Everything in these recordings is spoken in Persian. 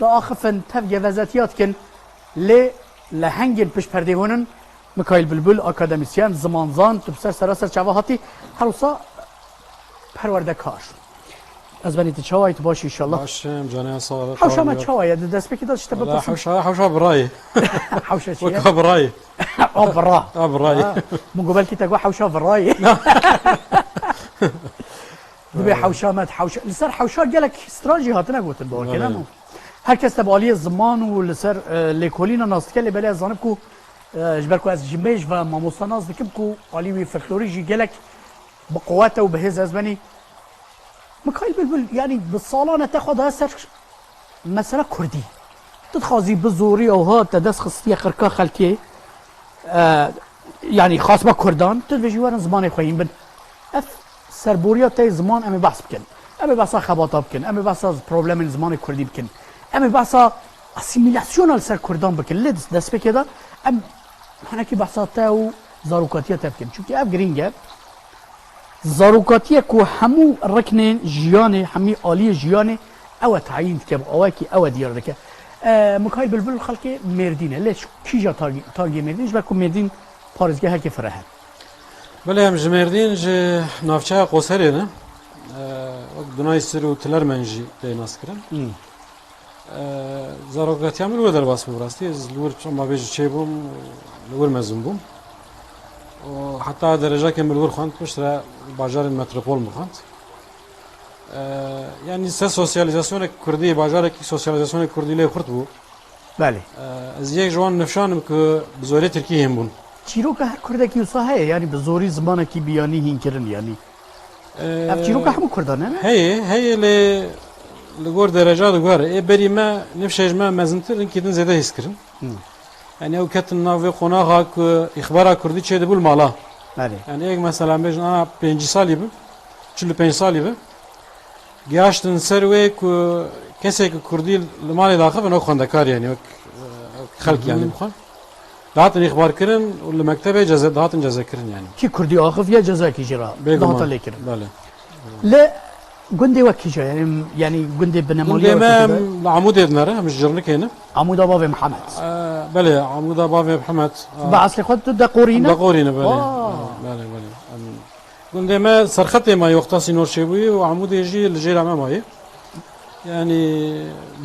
دا آخفن تفگه وزتیات کن لی لهنگین پش پرده هونن مکایل بلبل اکادمیسیان زمانزان تو بسر سراسر چواهاتی هروسا پرورده کار از بنی تشاوی تو باشی انشالله باشم جانه صالح حوشا ما تشاوی دست بکی داشت تبا حوشا برای حوشا چیه؟ وكا براي برا براي من قبل كي تقوى حوشا براي دبي حوشا ما حوشا لسر حوشا قالك استراتيجي هاتنا قلت البول كلامه هر کس تبالي الزمان ولسر ليكولينا ناس اللي بلا زانبكو جبركو از جيميج و ماموسا ناس دكبكو علي فلكلوريجي قالك بقواته وبهز ازبني مكايل بلبل يعني بالصالانه تاخذ هسر مساله كردي تتخازي بزوري او ها تدس خصية خركا خلكي يعني خاص با كردان تدفجي ورن زمان خوين بن اف سربوريا تاي زمان امي بحث بكن امي بحثا خباطا بكن امي بحثا بروبلم زمان كردي بكن امي بحثا اسيميلاسيون سر كردان بكن لدس دس بكده ام احنا كي بحثا تاو زاروكاتيا تبكن چونكي اف جرينجا زاروكاتيا كو همو ركن جياني همي آلي جياني او تعيين كب اواكي او ديار دكه مكايل بلبل خلقي مردينه ليش كيجا تارجي مردين جبكو مردين بارزگاه هكي فرحه بله هم جمردين ج نافچه قوسري نه وقت دناي سرو تلرمنجي ديناس كرن زاروكاتيا من ودر باس براستي زلور ما بيج چيبوم لور مزم بوم وحتى درجه كم لور خانت بشرا باجار المتروبول مخانت يعني سوسياليزاسيون كردي باجارك سوسياليزاسيون كردي له خرط بو بله از یک جوان نفشانم که بزوری ترکی هم بون چیروکا هر کردکی وصا هي يعني بزوري زمانه کی بیانی هین کرن يعني اف چیروکا همو کردانه نه هي لگور درجات گوار ای بری ما نفشج ما مزنتر کدن زده هست کرن يعني او كتن ناوي قناغا اخبارا كردي چه دبول مالا بله يعني ايك مثلا بيجن انا 5 سالي بم 45 سالي بم گاشتن سروي كو كسك كردي المالي داخل انه خندكار يعني خلق يعني بخون دهاتن اخبار كرن ولا مكتبه جزا دهاتن جزا كرن يعني کی کردی آخف یا جزا کی جرا دهاتا لیکرن بله لا قندي وكيجا يعني قندي بنمولي ما عمود يدنره مش جرنك هنا عمود بابي محمد بله عمود بابي محمد بعصر خد دقورينا دقورينا بله بله قندي ما سرختي ما يختصي نور شيبوي وعمود يجي الجيل امامي يعني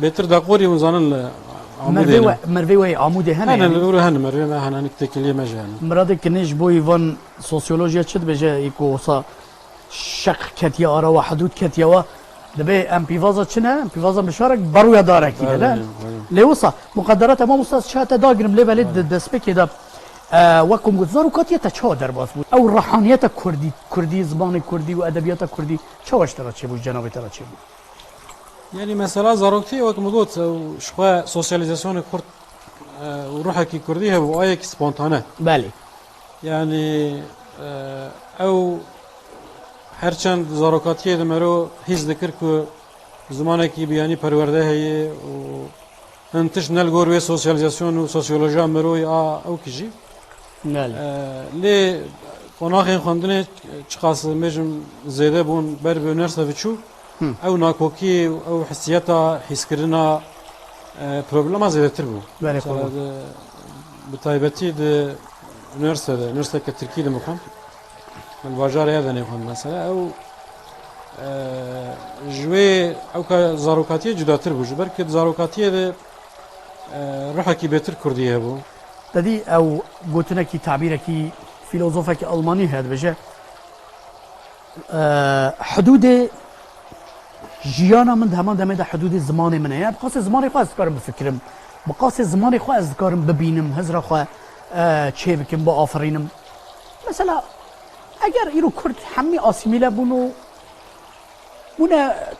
بيتر دقوري ونزانن مرفي وي عمود هنا انا اللي هنا مرفي ما هنا نكتك اللي ما جانا مرادك كنيش بو ايفان سوسيولوجيا تشد بجا يكو صا شق كتيا ارا وحدود كتيا دبي ام بيفازا چنه ام بيفازا مشارك برويا دارك كده لوصا مقدرات امام استاذ شاته داغرم ليفل دسبك ده وكم گزارو كاتيا تشو درباس بود او روحانيت كردي زبان كردي وادبيات كردي چوش ترا چه بود جناب ترا چه بود يعني مثلا زاروكتي وكم قلت شخوا سوسياليزاسيون كرد وروحك كردي هو ايك سبونتانه بالي يعني او هرچند زاروکاتی دمرو هیچ ذکر که زمانی که بیانی پرورده هی و انتش نلگور و سوسیالیزاسیون و سوسیولوژی مرو یا او کیجی لی قناخین خواندنه چقاس میجم زیاده بون بر به نرسه وچو او ناکوکی او حسیتا حس کردن پروبلم زیاده تر بود. به تایبتی د نرسه که ترکی دمخوام الباجار هذا نيخون مثلا او جوي او كزاروكاتيه جداتر بو جبر كد زاروكاتيه روحه كي بيتر كرديه بو ددي او قلتنا كي تعبيرك فيلوزوفك الماني هذا بجا حدود جيانا من همان دمه حدود الزمان من هي بقاس زمان خاص كارم بفكرم بقاس زمان خاص كارم ببينم هزرا خو چه بكم با آفرينم مثلا اگر ایرو کرد همه آسیمیله بونو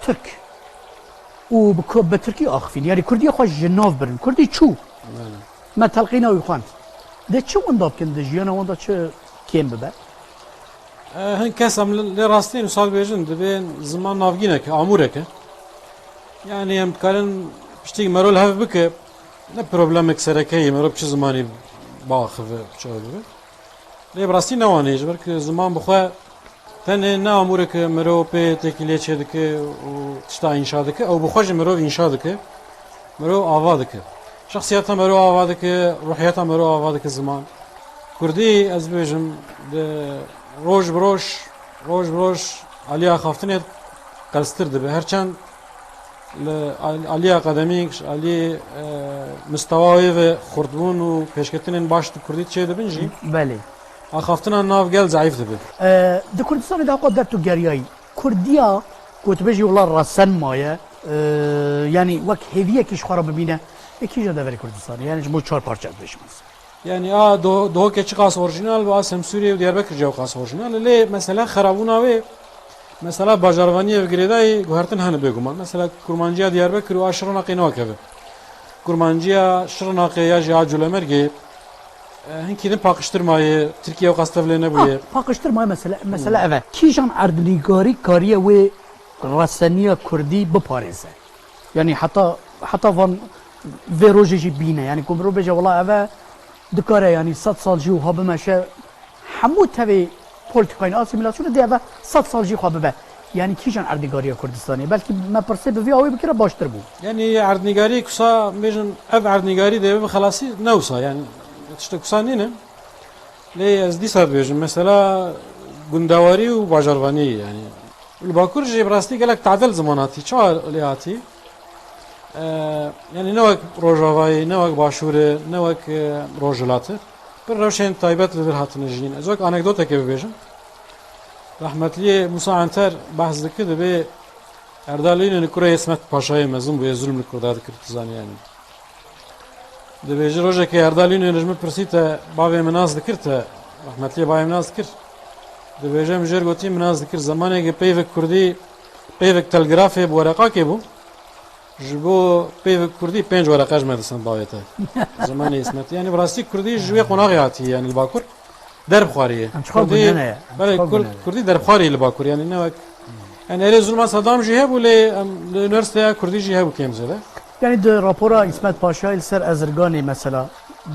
ترک و به ترکی آخفین یعنی کردی خواه جناف برن کردی چو ما تلقینا وی خوان ده چو انداب کن ده جیانا وندا چه کم ببر هن کس هم لراستین و سال بیجن ده بین زمان نافگینه که آموره که یعنی هم کارن پشتی مرول هف بکه نه پروبلم اکسرکه مرول چه زمانی باخفه چه ببر لی براستی نوانه جبر که زمان بخواه تنه نه اموره که مرو په تکلیه چه دکه او تشتا انشاء دکه او بخواه مرو انشاء دکه مرو آوادك شخصيتها مرو آوادك روحيتها مرو آوادك زمان كردي از بيجم روج بروش عليا خافتنت قلستر دبه هرچند عليا قدميك علي مستوى و خردبون و پیشکتنین باش کردی چه دبنجی بله خافتنا ناف گل ضعیف دبه د کردستان دا قد در تو گریایی کردیا کوتبجی ولا رسن مایه yani وقت هویه کش خراب ببینه یکی جا devre Kurdistan yani bu çar parça düşmez. Yani doğu keçi kas orijinal ve Sem Suriye ve Diyarbakır cev kas orijinal. Le mesela xarabuna ve mesela Bajarvaniye ve Gireday guhartin hani beguman. Mesela Kurmancıya Diyarbakır ve Aşırına qina keve. Kurmancıya Şırnaqe ya Jiha Culemerge hinkinin pakıştırmayı Türkiye ve kastavlene buye. Pakıştırmayı mesela evet. Kijan ardligari kariye ve rasaniye Kurdi bu Paris'e. Yani hatta van ve rojeji bine yani kumru beje valla eve dikare yani 100 سال جی و بمشه همو تبع پلیتیکای اسیمیلاسیون دی eve 100 سال جی خو به yani کیجان اردگاری کردستانی belki ما پرسه به وی بکره باشتر بو yani ardnigari kusa mejin ev ardnigari de ve xalasi nevsa yani işte kusa nene le az di sad bejin mesela gundavari و bajarvani yani الباكور جي براستي قالك تعدل زماناتي شو لياتي yani ne vak rojavayı, ne vak başvuru, ne vak rojalatı. Bir roşen taybet bir hatını jin. Azok anekdota gibi bejim. Rahmetli Musa Anter bahsdeki de be Erdali'nin Kure İsmet Paşa'yı mezun bu zulmü kurdadı kırtızan yani. De beji roja ki Erdali'nin rejimi persite bave menaz dikirte rahmetli bave menaz dikir. De beji mjer goti menaz dikir zamanı ki peyvek kurdi peyvek telgrafı bu varaka ki bu. جبو پیو کردی 5 ورقه مدرسه باوته زمان اسمت یعنی براستی کردی جوی قناقی هاتی یعنی الباکور درب خواریه بله کردی درب خواری الباکور yani ne vak yani Erzurum'a Saddam jihe bu le üniversiteye Kurdi jihe bu kemzede yani de rapora İsmet Paşa il ser Ezirganê mesela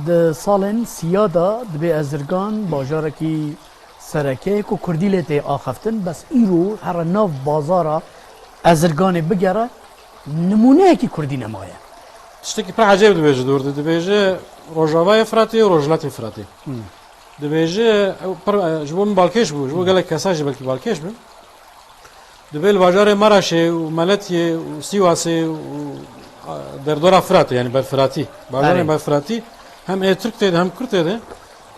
de salên siyada dibe Ezirgan bajarekî sereke ku Kurdî lê tê axeftin bes îro her nav bazara Ezirganê bigere نمونه‌ای کردی نمایه. تشتکی پر عجیب دبیجه دور دبیجه روجاوای فراتی و روجلاتی فراتی. دبیجه پر جبون بالکش بود جبون گله کسایی بلکی بالکش بود. دبیل باجار مراشه و ملتی و سیواسی و در دورا فراتی yani بر فراتی. باجار بر فراتی هم Türk dedi hem Kürt dedi.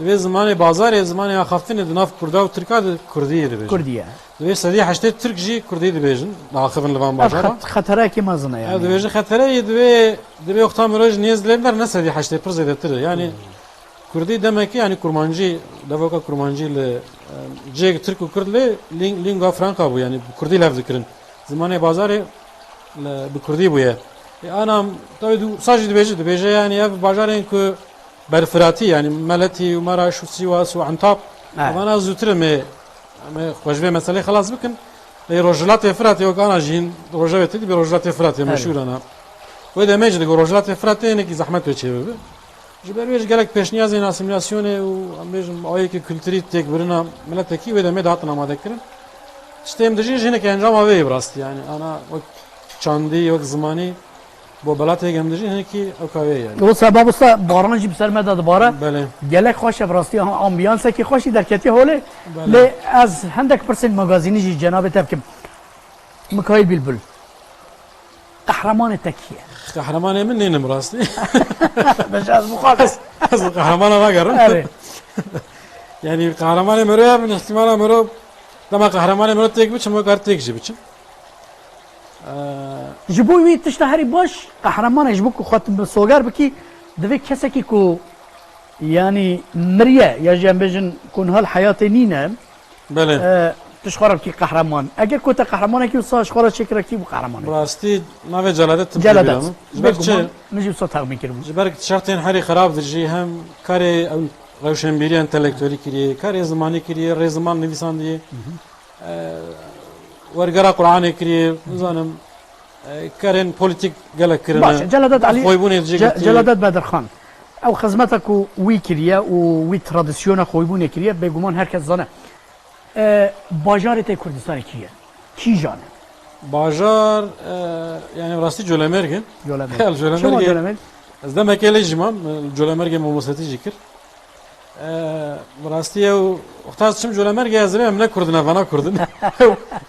Ve zamanı bazar zamanı axaftin ednaf Kurda ve Türk'e Kurdiye debejin. Kurdiye. Ve sadi haşte Türkçe Kurdiye debejin. Axafin levan bazara. Xatara ki mazına yani. Debejin xatara debe oktam roj niyazlemler ne sadi haşte pırzedetir. Yani Kurdi demek ki yani Kurmancı devaka Kurmancı ile Türk ve Kürtle lingua franca bu yani Kurdi laf zikrin. Zamanı bazarı bu Kurdi bu ya. Anam tabii sadece debejin yani ev bazarın ki برفراتی یعنی ملتی و مراش و سیواس و عنتاب وانا زوتر می خوشبه مسئله خلاص بکن روجلات افراتی و کانا جین روجاوتی دی روجلات افراتی مشهور انا و ده مجد روجلات افراتی نه کی زحمت بچه به جبر ویج گلک پیش نیاز این اسیمیلاسیون و مجم آیه کی کلتری تک برنا ملتکی و ده مد هاتنا آماده کردن sistem دجی جنه که انجام اوی براست yani ana o çandi yok zamanı bu belatı gemdeci hani ki o kahve yani. O sebep olsa baran jib serme da bara. Bale. Gelek hoş brasti ambiyansa ki hoşi derketi hole. Le az hendek persen magazini ji cenab-ı tevkim. Mikail Bilbul. Kahraman tekiye. Kahraman emin neyim rasti? Beşaz muhakkak. Az kahramana ma garım. Evet. Yani kahraman emre min ihtimal emre dama kahraman emre tek biçim o kar tek biçim. جبوی وی تشت هری باش قهرمان جبو کو خاطب سوگر بکی دوی کسی کی کو یعنی مریه یا جنبجن کن هال حیات نینه بله تشخرب کی قهرمان اگر کو تا قهرمان کی وصاش خورا شکر کی بو قهرمان راستی نوی جلادت جلادت جبرچه نجی وصا تغمی کرم جبرک شرطین هری خراب درجی هم کاری روشنبیری انتلکتوری کریه کاری زمانی کریه رزمان نویسان دیه ورقرا قرآن کریه نزانم کارن پولیتیک گله کرنه باشه جلادت علی خویبونه جلادت بدرخان او خدمتك وی کریه و وی ترادیسیون خویبونه کریه بگومان هر کس زانه باجارت کردستان کیه کی جانه باجار يعني راستی جولمرگن جولمرگ شما الجولمرگ جولمرگ از دم کلی جمام جولمرگ موسیقی ذکر راستی او وقت شم جولمرگ از من کردن فنا کردن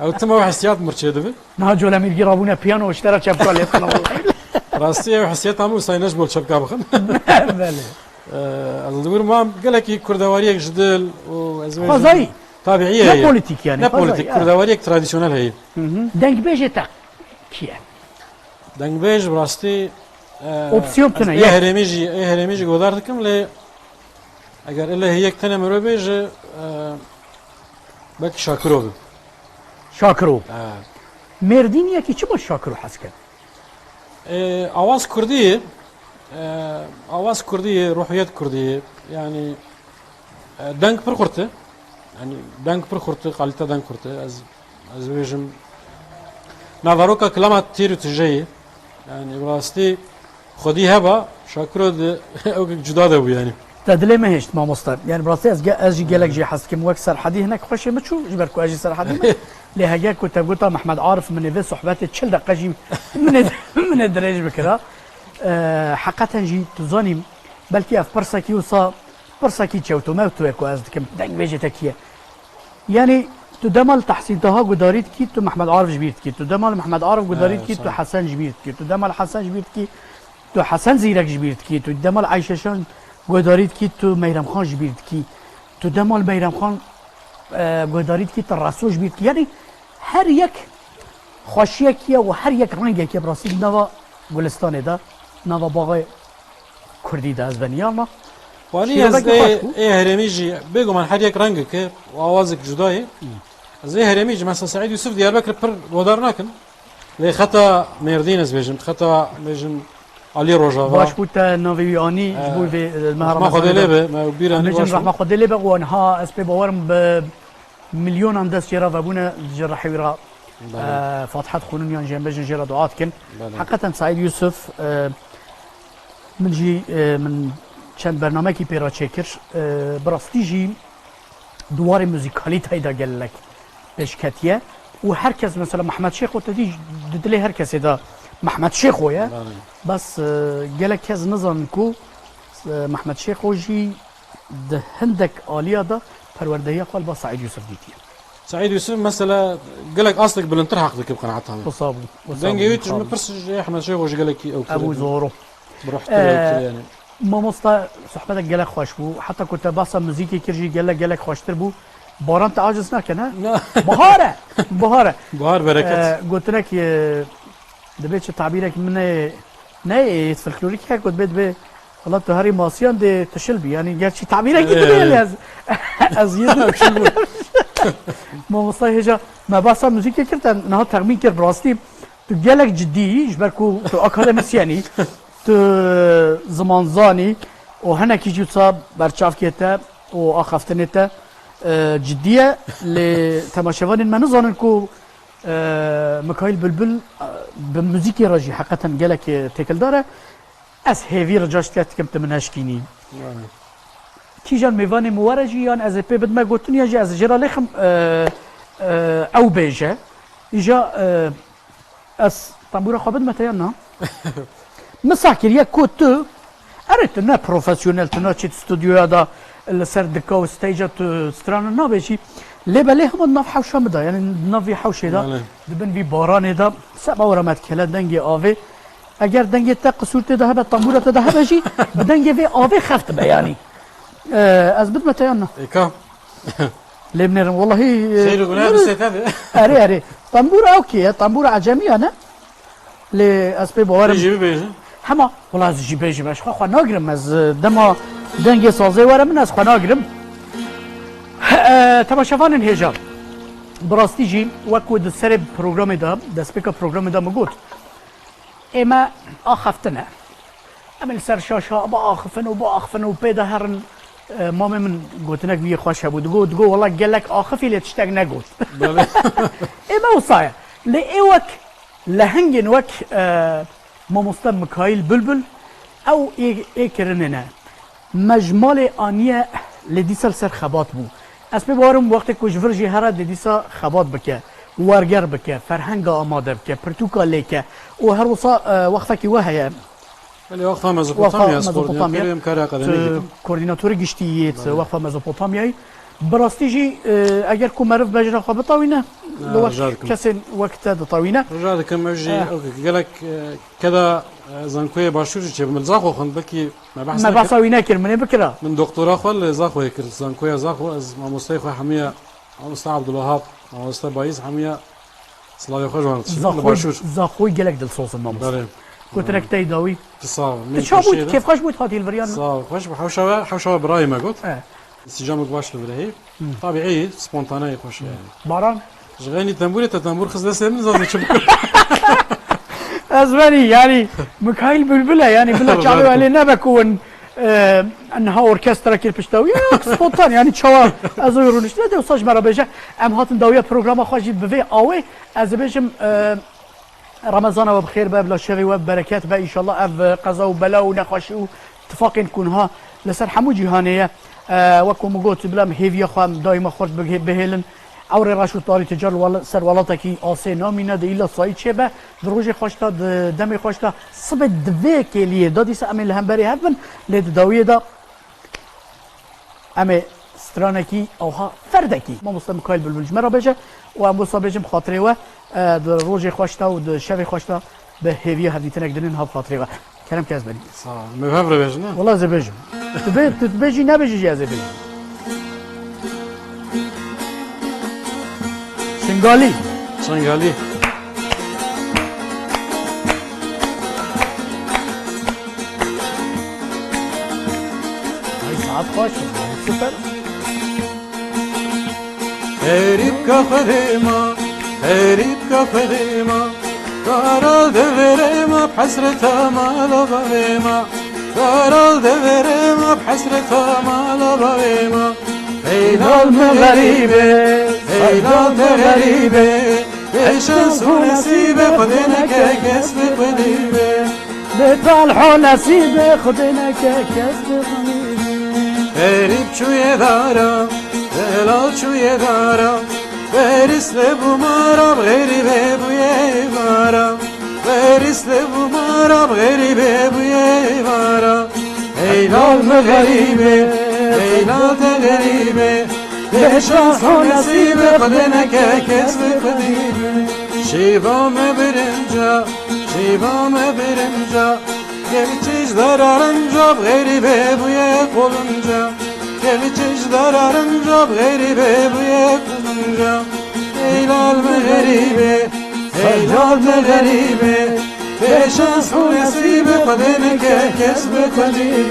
او تم او حسيات مرچه دبه نه جولمرگی رابونه پیانو اشترا چپکالیت کنم راستی او حسيات عمو ساينش بول شبكه بخن بله از دور ما قال لك كردواري جدل و خزایی طبيعيه نه هي پولیتیک یعنی نه بوليتيك كردواري تراديشنال هي دنگ بیجه تا کیه دنگ بيج براستي اپسیون تنه ايه هرميجي قدار دكم ل اگر الا هي تنه مرو بيج بك شاكرو شاکرو مردین یکی چی با شاکرو حس کرد آواز كردية آواز كردية روحيات كردية يعني دنك برخورته يعني دنك برخورته قالتا دنك برخورته از بيجم نظروكا كلامات تيرو تجيه يعني براستي خودي هبا شاكرو او جدا ده يعني تدلی مهشت ما مستر یعنی براستی از جی گلک جی حس که موک سرحدی هناك خوشی مچو جبر کو اجی سرحدی لهجه كنت قلت محمد عارف من في صحبتي تشل دقه جي من الدرج بكره حقيقه جي تزاني بلكي اف برسكي وصا برسكي تشوتو ما تو اكو از كم دنگ بيجي تكيه يعني تو دمال تحسين تها قداريت كي تو محمد عارف جبيرت كي تو دمال محمد عارف قداريت كي تو حسن جبيرت كي تو دمال حسن جبيرت كي تو حسن زيرك جبيرت كي تو دمال عايششان قداريت كي تو ميرم خان جبيرت كي تو دمال ميرم خان قداريت كي تراسو جبيرت كي يعني هر یک خوشیکیه و هر یک رنگی که براستی نوا گلستان ده نوا باغ کردی ده از بنیان واني از ايه هرميجي بيجو من هر یک رنگ که و آوازك جدايه از ايه هرميجي مثلا سعيد يوسف ديار بكر بر ودار ناكن لي خطا ميردين از بيجم خطا بيجم علي روجا باش بوت نوفياني جبول في المهرجان ما خد لبه ما بيراني باش رحمه خد لبه وانها اس بي باورم بمليون اندس جرا وابونا جرا حويرا فاتحة خونن يعني جنب جنجرة دعات كن حقيقة سعيد يوسف من جي من چند برنامه کی پیرا چکر براستی جی دوار موزیکالی تایدا گل لک بشکتیه و هر کس مثلا محمد شیخ و تدی ددلی هر کسی دا محمد شیخ ویا بس گل کس نظام کو محمد شیخ و جی ده هندک آلیا دا پروردهی قال با سعيد يوسف ديتي سعيد يوسف مثلا قال لك اصلك بالانتر حقك بقناعتها وصابو دنجي يوتش ما برس احمد شيخ وش قال لك او ابو زورو برحت يعني ما مستا صحبتك قال لك خوش بو حتى كنت باصا موزيكي كرجي قال لك خوشتر بو باران تعاجز نكن بهاره بهار بركات قلت لك دبيتش تعبيرك من ناي فلكلوريك كنت بيت والله تهاري ماسيان دي تشلبي يعني قال شي تعبيرك كده از يد ما وصاي هجا ما باسا موزيكي كرت نها تغمين كر براستي تو قالك جدي جبركو تو اكاديميسياني تو زمانزاني وهنا كي جوتصاب برشاف كيتا واخفتنتا جديه لتماشيفان ما نظن كو ميكائيل بلبل بموزيكي راجي حقيقه قالك تيكل داره از هيفي رجعت كنت من هشكيني كيجان ميفاني موارجي يعني از بي بد ما قلتني يجي از جرا لخم او بيجا يجا اس طابوره خبد متينا مساكر يا كوتو اريت نا بروفيسيونيل تنا تشيت ستوديو هذا السر دكو ستيج سترانا نابشي لبلي هم ناف حوشه مدا يعني نافي حوشه دا دبن في باران دا سبع ورمات كلا دنجي اوي اگر دنگی تا قصورت ده به طنبوره ده بشی دنگی وی آوی خفت بیانی از بد متیانا ايكا لبنان والله سير قناه بسيت هذا اري طنبوره اوكي طنبوره عجمي انا ل اسبي بوارم يجي بيجي هما والله از جي بيجي باش خو ناگرم از دما دنگی سازی ورم من از خو ناگرم تماشاوان هجاب براستی جی وکو د سر پروگرام ده د سپیکر پروگرام ده مگوت اما اخفتنا اما سر شاشة باخفن وباخفن وبيدا هرن مامي من قلت لك بيه خوش ابو تقول والله قال لك اخفي اللي تشتاق نقول اما وصايا لايوك لهنجن وك ما مستم ميكائيل بلبل او اي كرننا مجمال انيه لديسال سر خبات بو اسبي بارم وقت كوش فرجي هرا ديسا خبات بكه وارگر بکه فرهنگ آماده بکه پرتوکا لیکه و هر وقتا که وهیه ولی وقتا مزوپوتامیا مزوپوتامیا. کوردیناتوری کار اقلانی کوردیناتور گشتیت وقفه مزوپوتامیایی براستیجی اگر کو معرف بجرا خو بطاوینه رجالكم. کسی وقت دطاوینه رجالكم اوجي قالك كذا زنكويه باشوري تشي بملزاخو خند بكي ما ما بحث بحثاوینه کر منه بکره من دكتوراه خل زاخو يكر زنكويه زاخو از ما مستيخو حميه مستر عبد الوهاب مستر بايز حميه سلاوي خوجوان باشور زاخوی گلک دل صوص ماموس داري كنت لك تيداوي تصاوب تشابوت كيف خش بوت هاتي الفريان صاوب خوش حوشوا براي ما قلت اه استجامك باش لبرهي طبيعي سبونتاني خوش يعني باران شغالي تنبوري تنبور خز لسه من زاد شبك ازماني يعني ميخائيل بلبله يعني بلا شعبي علينا بكون انها اوركسترا كير بشتاوي سبونتان يعني تشوا از يرونش لا وصاج مرا بيجا ام هاتن داويه بروجرام خواجي بفي اوي از بيجم رمضان وبخير باب لا شغي وبركات بقى ان شاء الله اف قضاء وبلا ونخاشي اتفاق نكونها لسر حمو جهانيه وكو مقوت بلا هيفيا خام دائما خرج بهلن اور راشو طاری تجار ولا سر ولاتا کی آسه نامینه ده ایلا سایی چه به دروژ خوشتا دمی خوشتا صبح دوه کلیه دادی سه امیل هم بری هفن لید داویه دا امی سترانکی اوها فردکی ما مستم کایل بلبل جمرا بجه و ام بوسا بجم خاطره و دروژ خوشتا و د شب خوشتا به هیوی هفیتنک دنین هف خاطره و کرم که از بری صح مفهر بيجنا والله زي بجم تبجي نبجي جا زي بجم شنغالي شنغالي هاي ساعات خوش سوبر هريب كفريما هريب كفريما قرار دفريما بحسرتها ما لبريما قرار دفريما بحسرتها ما لبريما هيدا المغربي هيدا المغربي بشمس ونسيبه خدنا ككسب قليبه بطلع نسيبه خدنا ككسب قليبه هريب شو يدارا هلال شو يدارا فارس لبو مارا بغيري بيبو يبارا فارس لبو مارا بغيري بيبو يبارا هيدا المغربي هيدا المغربي بشمس ونسيبه خدنا ككسب قليبه شيبا مبرنجا شيبا مبرنجا Gevçiş zararınca garibe bu ye kolunca Gevçiş zararınca garibe bu ye kolunca Eylal mağribe Eylal mağribe Beşans hu nesibe kadene ke kesbe kadine